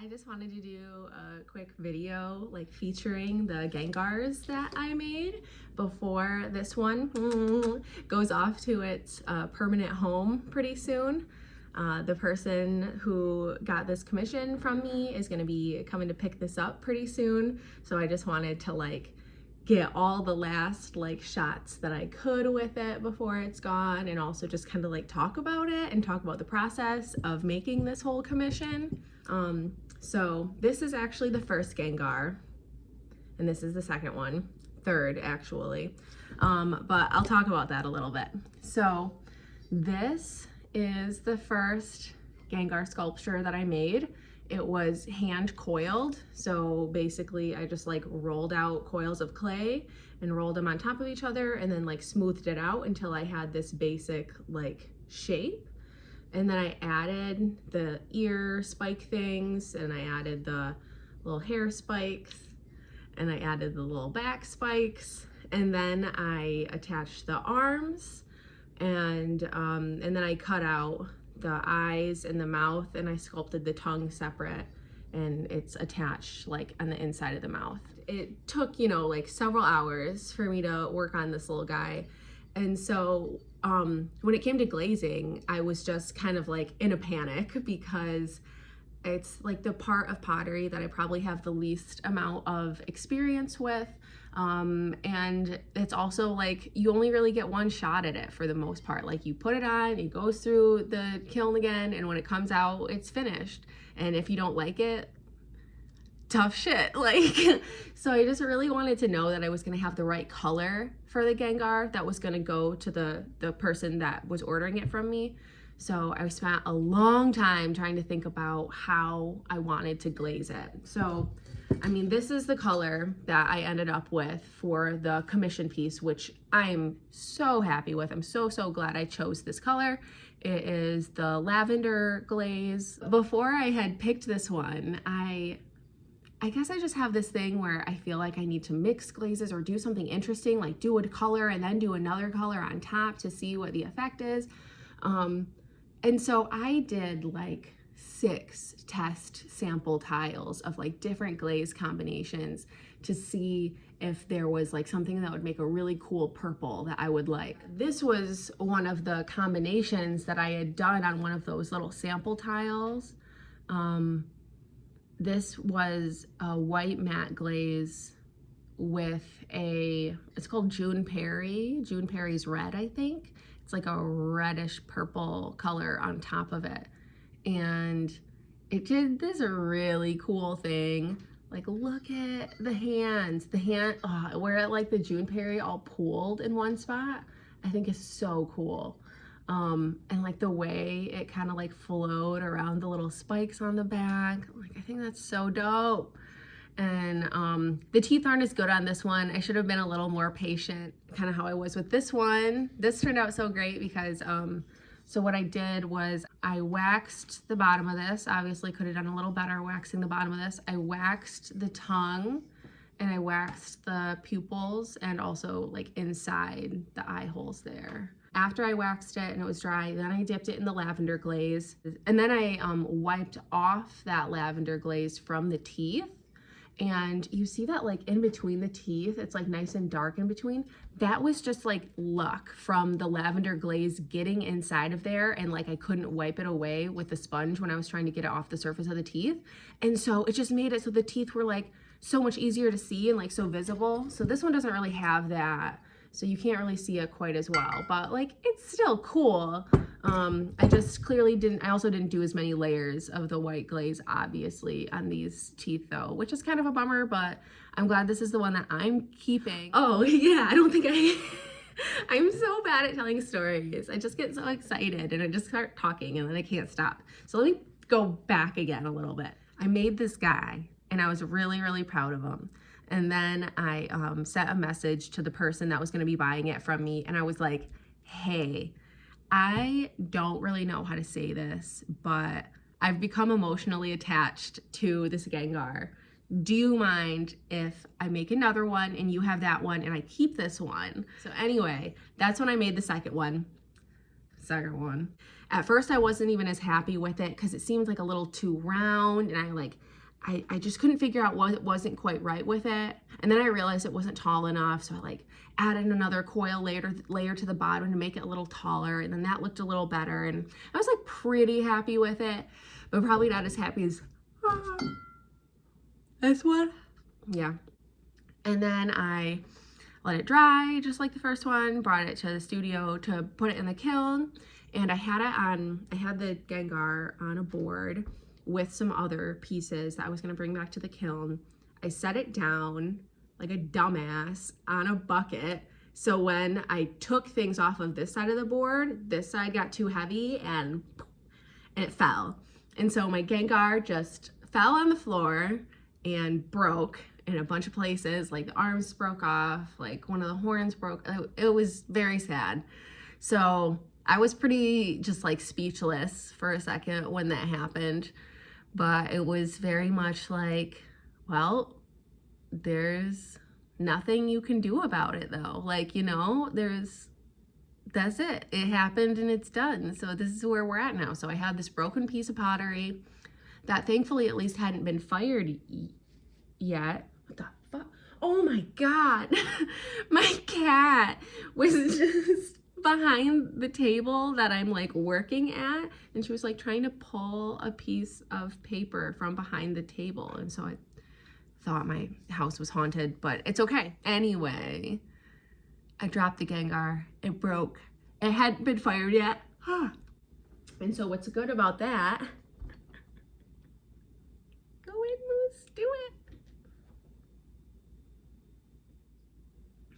I just wanted to do a quick video like featuring the Gengars that I made before this one goes off to its permanent home pretty soon. The person who got this commission from me is going to be coming to pick this up pretty soon, so I just wanted to like get all the last like shots that I could with it before it's gone, and also just kind of like talk about it and talk about the process of making this whole commission. So this is actually the first Gengar, and this is the second one, third actually, but I'll talk about that a little bit. So this is the first Gengar sculpture that I made. It was hand coiled, so basically I just like rolled out coils of clay and rolled them on top of each other and then like smoothed it out until I had this basic like shape. And then I added the ear spike things, and I added the little hair spikes, and I added the little back spikes, and then I attached the arms, and then I cut out the eyes and the mouth, and I sculpted the tongue separate, and it's attached like on the inside of the mouth. It took, you know, like several hours for me to work on this little guy. And so when it came to glazing, I was just kind of like in a panic because it's like the part of pottery that I probably have the least amount of experience with. And it's also like you only really get one shot at it for the most part. Like you put it on, it goes through the kiln again, and when it comes out, it's finished. And if you don't like it, tough shit. Like, so I just really wanted to know that I was gonna have the right color for the Gengar that was gonna go to the person that was ordering it from me. So I spent a long time trying to think about how I wanted to glaze it. So, I mean, this is the color that I ended up with for the commission piece, which I'm so happy with. I'm so glad I chose this color. It is the lavender glaze. Before I had picked this one, I guess I just have this thing where I feel like I need to mix glazes or do something interesting, like do a color and then do another color on top to see what the effect is. And so I did like 6 test sample tiles of like different glaze combinations to see if there was like something that would make a really cool purple that I would like. This was one of the combinations that I had done on one of those little sample tiles. This was a white matte glaze with it's called June Perry's red, I think. It's like a reddish purple color on top of it. And it did this really cool thing. Like, look at the hands. Where like the June Perry all pooled in one spot, I think is so cool. And like the way it kind of like flowed around the little spikes on the back, like I think that's so dope. And the teeth aren't as good on this one. I should have been a little more patient, kind of how I was with this one. This turned out so great because so what I did was I waxed the bottom of this. Obviously could have done a little better waxing the bottom of this. I waxed the tongue, and I waxed the pupils, and also like inside the eye holes there. After I waxed it and it was dry, then I dipped it in the lavender glaze, and then I wiped off that lavender glaze from the teeth. And you see that like in between the teeth, it's like nice and dark in between. That was just like luck from the lavender glaze getting inside of there, and like I couldn't wipe it away with the sponge when I was trying to get it off the surface of the teeth. And so it just made it so the teeth were like so much easier to see and like so visible. So this one doesn't really have that, so you can't really see it quite as well, but like it's still cool. I just clearly I also didn't do as many layers of the white glaze obviously on these teeth though, which is kind of a bummer, but I'm glad this is the one that I'm keeping. Oh yeah, I don't think I'm so bad at telling stories. I just get so excited and I just start talking and then I can't stop. So let me go back again a little bit. I made this guy and I was really proud of him. And then I sent a message to the person that was going to be buying it from me, and I was like, hey, I don't really know how to say this, but I've become emotionally attached to this Gengar. Do you mind if I make another one and you have that one and I keep this one? So anyway, that's when I made the second one. At first I wasn't even as happy with it because it seemed like a little too round, and I just couldn't figure out what wasn't quite right with it. And then I realized it wasn't tall enough, so I like added another coil layer to the bottom to make it a little taller, and then that looked a little better, and I was like pretty happy with it, but probably not as happy as this one. Yeah. And then I let it dry just like the first one, brought it to the studio to put it in the kiln, and I had the Gengar on a board with some other pieces that I was gonna bring back to the kiln. I set it down like a dumbass on a bucket, so when I took things off of this side of the board, this side got too heavy and it fell. And so my Gengar just fell on the floor and broke in a bunch of places. Like the arms broke off, like one of the horns broke. It was very sad. So I was pretty just like speechless for a second when that happened, but it was very much like, well, there's nothing you can do about it though. Like, you know, that's it. It happened and it's done. So this is where we're at now. So I had this broken piece of pottery that thankfully at least hadn't been fired yet. What the fuck? Oh my God. My cat was just behind the table that I'm like working at, and she was like trying to pull a piece of paper from behind the table, and so I thought my house was haunted, but it's okay. Anyway, I dropped the Gengar. It broke. It hadn't been fired yet. And so what's good about that? Go in, Moose. Do it.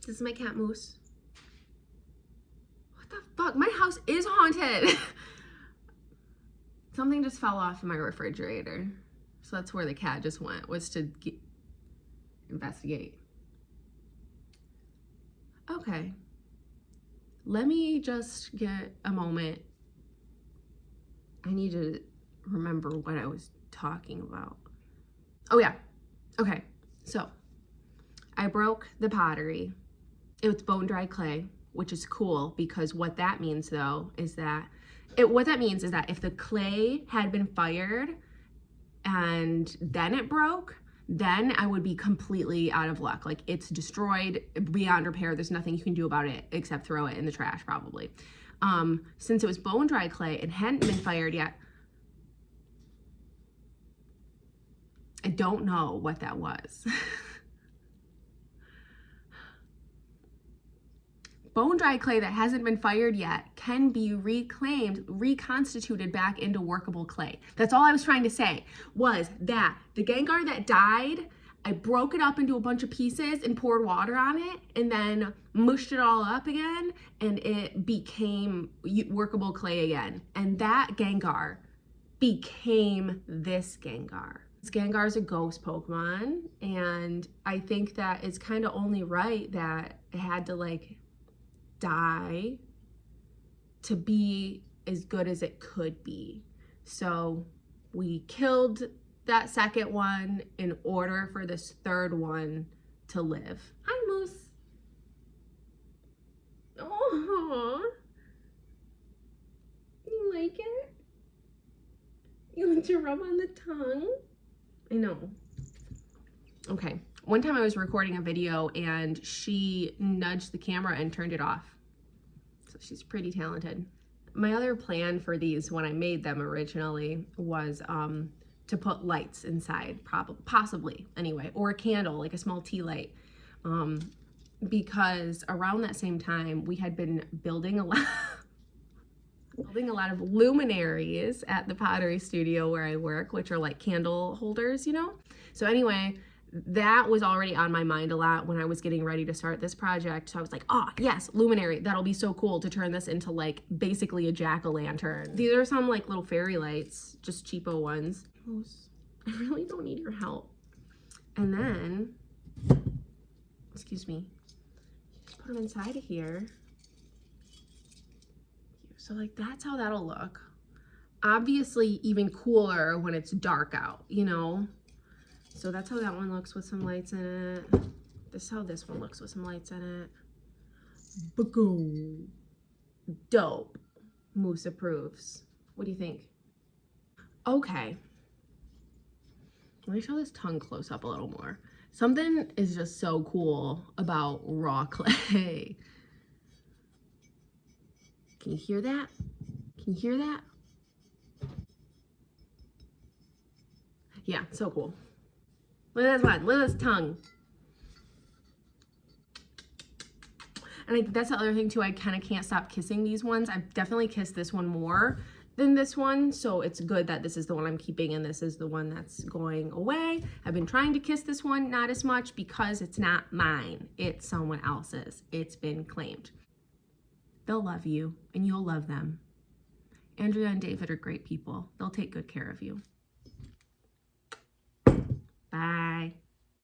This is my cat, Moose. What the fuck? My house is haunted. Something just fell off in my refrigerator. So that's where the cat just went, was to investigate. Okay. Let me just get a moment. I need to remember what I was talking about. Oh yeah. Okay. So I broke the pottery. It was bone dry clay, which is cool because what that means though is that if the clay had been fired and then it broke, then I would be completely out of luck. Like, it's destroyed beyond repair. There's nothing you can do about it except throw it in the trash probably. Since it was bone dry clay and hadn't been fired yet, I don't know what that was. Bone dry clay that hasn't been fired yet can be reclaimed, reconstituted back into workable clay. That's all I was trying to say, was that the Gengar that died, I broke it up into a bunch of pieces and poured water on it and then mushed it all up again, and it became workable clay again. And that Gengar became this Gengar. This Gengar is a ghost Pokemon, and I think that it's kind of only right that it had to like die to be as good as it could be. So we killed that second one in order for this third one to live. Hi, Moose. Oh, you like it? You like to rub on the tongue? I know. Okay. One time I was recording a video and she nudged the camera and turned it off. So she's pretty talented. My other plan for these when I made them originally was to put lights inside, possibly anyway, or a candle, like a small tea light. Because around that same time we had been building a lot of luminaries at the pottery studio where I work, which are like candle holders, you know? So anyway, that was already on my mind a lot when I was getting ready to start this project. So I was like, oh yes, luminary, that'll be so cool to turn this into like basically a jack-o'-lantern. These are some like little fairy lights, just cheapo ones. I really don't need your help. And then, excuse me, just put them inside of here. So like that's how that'll look. Obviously even cooler when it's dark out, you know? So that's how that one looks with some lights in it. This is how this one looks with some lights in it. Boom. Dope. Moose approves. What do you think? Okay. Let me show this tongue close up a little more. Something is just so cool about raw clay. Can you hear that? Can you hear that? Yeah, so cool. Look at this one. Look at this tongue. And that's the other thing too. I kind of can't stop kissing these ones. I've definitely kissed this one more than this one, so it's good that this is the one I'm keeping and this is the one that's going away. I've been trying to kiss this one, not as much, because it's not mine. It's someone else's. It's been claimed. They'll love you and you'll love them. Andrea and David are great people. They'll take good care of you. Bye.